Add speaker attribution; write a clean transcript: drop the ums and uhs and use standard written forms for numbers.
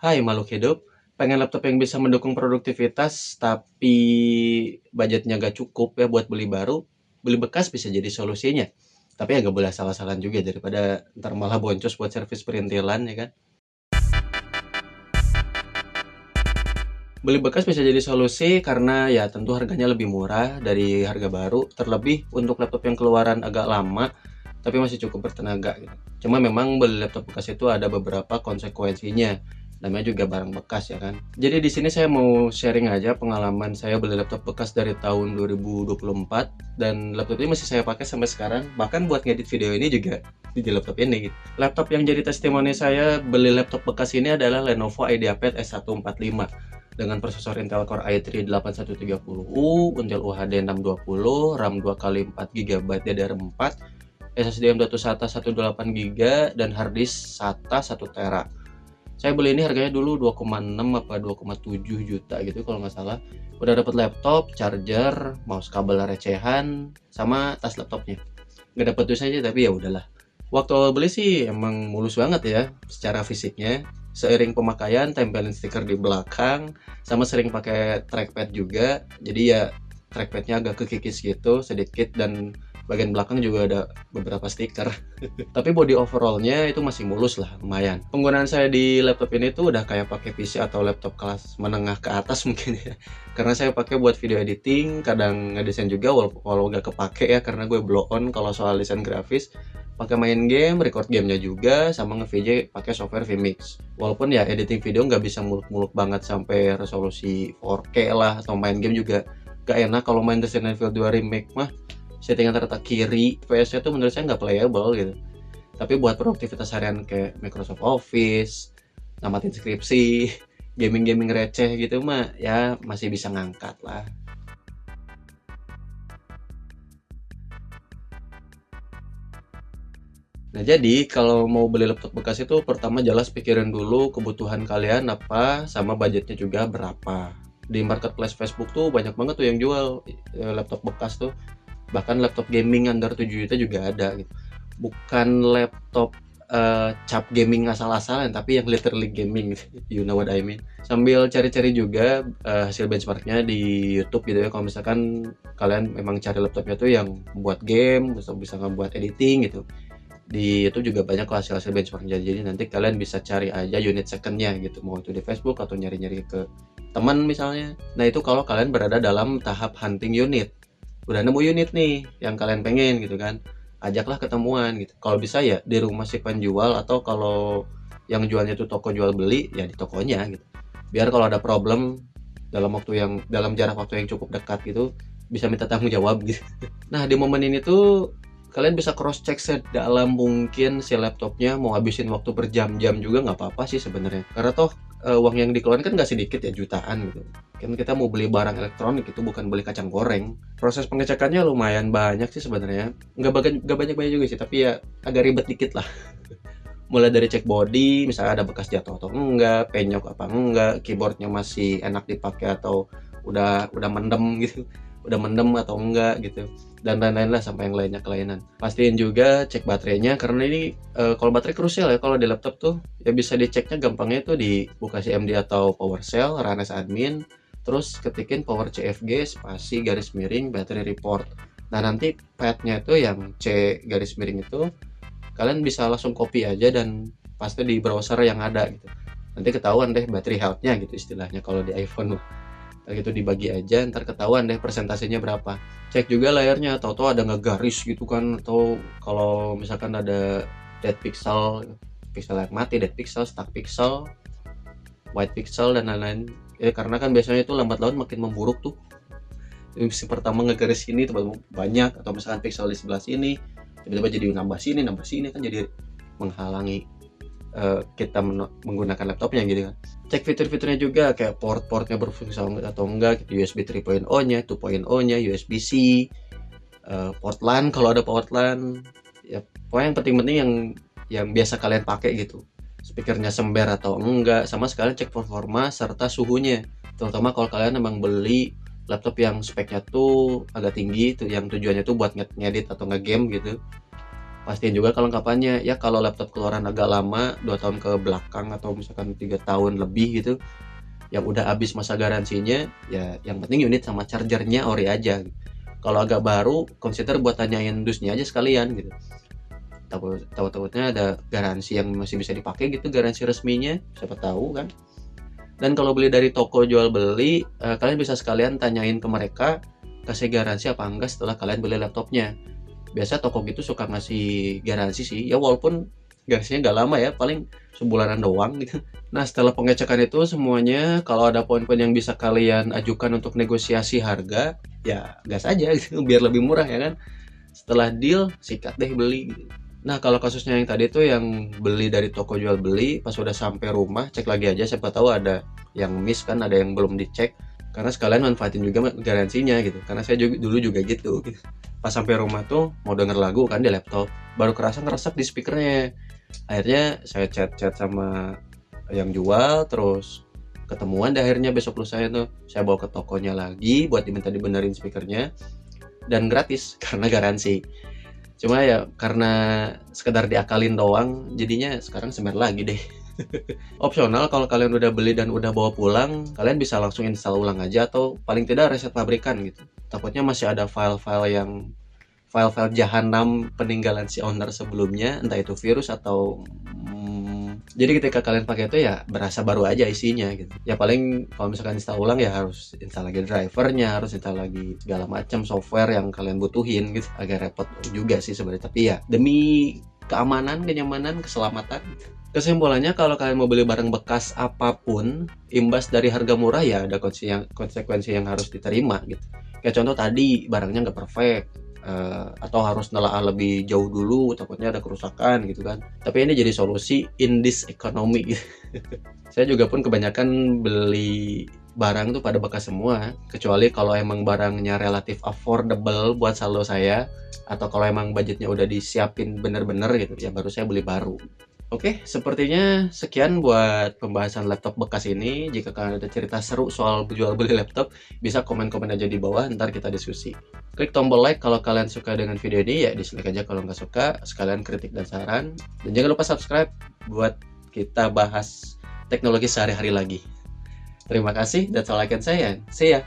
Speaker 1: Hai makhluk hidup, pengen laptop yang bisa mendukung produktivitas tapi budgetnya gak cukup ya buat beli baru, beli bekas bisa jadi solusinya. Tapi ya gak boleh salah-salahan juga daripada ntar malah boncos buat servis perintilan ya kan. Beli bekas bisa jadi solusi karena ya tentu harganya lebih murah dari harga baru, terlebih untuk laptop yang keluaran agak lama tapi masih cukup bertenaga gitu. Cuma memang beli laptop bekas itu ada beberapa konsekuensinya. Namanya juga barang bekas ya kan. Jadi di sini saya mau sharing aja pengalaman saya beli laptop bekas dari tahun 2024 dan laptop ini masih saya pakai sampai sekarang. Bahkan buat ngedit video ini juga di laptop ini gitu. Laptop yang jadi testimoni saya beli laptop bekas ini adalah Lenovo IdeaPad S145 dengan prosesor Intel Core i3 8130U, Intel UHD 620, RAM 2x4 GB DDR4, SSD M.2 SATA 128 GB dan harddisk SATA 1 TB. Saya beli ini harganya dulu 2,6 apa 2,7 juta gitu kalau nggak salah. Udah dapat laptop, charger, mouse kabel recehan, sama tas laptopnya. Nggak dapat tuh saja tapi ya udahlah. Waktu awal beli sih emang mulus banget ya secara fisiknya. Seiring pemakaian tempelin stiker di belakang, sama sering pakai trackpad juga. Jadi ya trackpadnya agak kekikis gitu sedikit dan bagian belakang juga ada beberapa stiker. Tapi body overallnya itu masih mulus lah, lumayan. Penggunaan saya di laptop ini tuh udah kayak pakai PC atau laptop kelas menengah ke atas mungkin ya. Karena saya pakai buat video editing, kadang ngedesain juga walau gak kepake ya karena gue blow on kalau soal desain grafis. Pakai main game, record gamenya juga, sama nge-VJ pakai software Vmix. Walaupun ya editing video nggak bisa muluk-muluk banget sampai resolusi 4K lah, atau main game juga gak enak kalau main Resident Evil 2 Remake mah settingan terletak kiri, PS-nya tuh menurut saya nggak playable gitu. Tapi buat produktivitas harian kayak Microsoft Office, namatin skripsi, gaming-gaming receh gitu mah ya masih bisa ngangkat lah. Nah, jadi kalau mau beli laptop bekas itu pertama jelas pikirin dulu kebutuhan kalian apa, sama budgetnya juga berapa. Di marketplace Facebook tuh banyak banget tuh yang jual laptop bekas tuh. Bahkan laptop gaming under 7 juta juga ada gitu. Bukan laptop cap gaming asal-asalan, tapi yang literally gaming gitu. You know what I mean. Sambil cari-cari juga hasil benchmarknya di YouTube gitu ya. Kalau misalkan kalian memang cari laptopnya tuh yang buat game, bisa ngebuat editing gitu, di YouTube juga banyak kok hasil-hasil benchmarknya. Jadi nanti kalian bisa cari aja unit secondnya gitu, mau itu di Facebook atau nyari-nyari ke teman misalnya. Nah itu kalau kalian berada dalam tahap hunting unit, udah nemu unit nih yang kalian pengen gitu kan, ajaklah ketemuan gitu. Kalau bisa ya di rumah si penjual, atau kalau yang jualnya itu toko jual beli ya di tokonya gitu. Biar kalau ada problem dalam jarak waktu yang cukup dekat gitu bisa minta tanggung jawab gitu. Nah di momen ini tuh kalian bisa cross check sedalam mungkin si laptopnya, mau habisin waktu berjam-jam juga nggak apa-apa sih sebenarnya, karena toh uang yang dikeluarkan kan nggak sedikit ya, jutaan gitu kan. Kita mau beli barang elektronik itu bukan beli kacang goreng. Proses pengecekannya lumayan banyak sih sebenarnya, nggak banyak juga sih, tapi ya agak ribet dikit lah. Mulai dari cek body, misalnya ada bekas jatuh atau enggak, penyok apa enggak, keyboardnya masih enak dipakai atau udah mendem gitu, udah mendem atau enggak gitu, dan lain-lain lah sampai yang lainnya kelainan. Pastiin juga cek baterainya, karena ini kalau baterai krusial ya kalau di laptop tuh. Ya bisa diceknya gampangnya tuh di buka CMD atau PowerShell, run as admin, terus ketikin power CFG spasi garis miring battery report. Nah nanti padnya itu yang C garis miring itu kalian bisa langsung copy aja dan paste di browser yang ada gitu. Nanti ketahuan deh battery health-nya gitu istilahnya kalau di iPhone mah. Gitu dibagi aja, ntar ketahuan deh persentasenya berapa. Cek juga layarnya, tahu-tahu ada nggak garis gitu kan, atau kalau misalkan ada dead pixel, pixel yang mati, dead pixel, stuck pixel, white pixel dan lain-lain. Ya karena kan biasanya itu lambat laun makin memburuk tuh. Si pertama ngegaris ini tiba-tiba banyak, atau misalkan pixel di sebelah sini tiba-tiba jadi nambah sini kan, jadi menghalangi kita menggunakan laptopnya gitu kan. Cek fitur-fiturnya juga kayak port-portnya berfungsi atau enggak gitu, USB 3.0 nya, 2.0 nya, USB-C, port LAN kalau ada port LAN. Ya pokoknya yang penting-penting yang biasa kalian pakai gitu. Speakernya sember atau enggak, sama sekalian cek performa serta suhunya. Terutama kalau kalian memang beli laptop yang speknya tuh agak tinggi tuh, yang tujuannya tuh buat ngedit atau nge-game gitu. Pastiin juga kelengkapannya. Ya kalau laptop keluaran agak lama, 2 tahun ke belakang atau misalkan 3 tahun lebih gitu, yang udah habis masa garansinya, ya yang penting unit sama chargernya ori aja. Kalau agak baru, consider buat tanyain dusnya aja sekalian gitu. Tahu-tahunya ada garansi yang masih bisa dipakai gitu, garansi resminya, siapa tahu kan. Dan kalau beli dari toko jual beli, kalian bisa sekalian tanyain ke mereka kasih garansi apa enggak setelah kalian beli laptopnya. Biasa toko gitu suka ngasih garansi sih, ya walaupun garansinya nggak lama ya, paling sebulanan doang gitu. Nah setelah pengecekan itu semuanya, kalau ada poin-poin yang bisa kalian ajukan untuk negosiasi harga, ya gas aja gitu, biar lebih murah ya kan. Setelah deal, sikat deh beli gitu. Nah kalau kasusnya yang tadi tuh yang beli dari toko jual beli, pas udah sampai rumah cek lagi aja, siapa tahu ada yang miss kan, ada yang belum dicek, karena sekalian manfaatin juga garansinya gitu. Karena saya juga, dulu juga gitu. Pas sampai rumah tuh mau denger lagu kan di laptop, baru kerasa ngeresek di speakernya. Akhirnya saya chat sama yang jual, terus ketemuan deh akhirnya besok lusanya tuh. Saya bawa ke tokonya lagi buat diminta dibenerin speakernya, dan gratis karena garansi. Cuma ya karena sekedar diakalin doang, jadinya sekarang semer lagi deh. Opsional kalau kalian udah beli dan udah bawa pulang, kalian bisa langsung install ulang aja atau paling tidak reset pabrikan gitu. Takutnya masih ada file-file jahanam peninggalan si owner sebelumnya, entah itu virus atau jadi ketika kalian pakai itu ya berasa baru aja isinya gitu. Ya paling kalau misalkan install ulang ya harus install lagi drivernya, harus install lagi segala macam software yang kalian butuhin gitu. Agak repot juga sih sebenarnya, tapi ya demi keamanan, kenyamanan, keselamatan. Kesimpulannya kalau kalian mau beli barang bekas apapun, imbas dari harga murah ya ada konsekuensi yang harus diterima gitu. Kayak contoh tadi, barangnya nggak perfect, atau harus nelaah lebih jauh dulu, takutnya ada kerusakan gitu kan. Tapi ini jadi solusi in this economy gitu. Saya juga pun kebanyakan beli barang tuh pada bekas semua, kecuali kalau emang barangnya relatif affordable buat saldo saya, atau kalau emang budgetnya udah disiapin bener-bener gitu, ya baru saya beli baru. Oke, sepertinya sekian buat pembahasan laptop bekas ini. Jika kalian ada cerita seru soal jual beli laptop, bisa komen-komen aja di bawah, ntar kita diskusi. Klik tombol like kalau kalian suka dengan video ini, ya dislike aja kalau nggak suka, sekalian kritik dan saran. Dan jangan lupa subscribe buat kita bahas teknologi sehari-hari lagi. Terima kasih, that's all I can say, and see ya!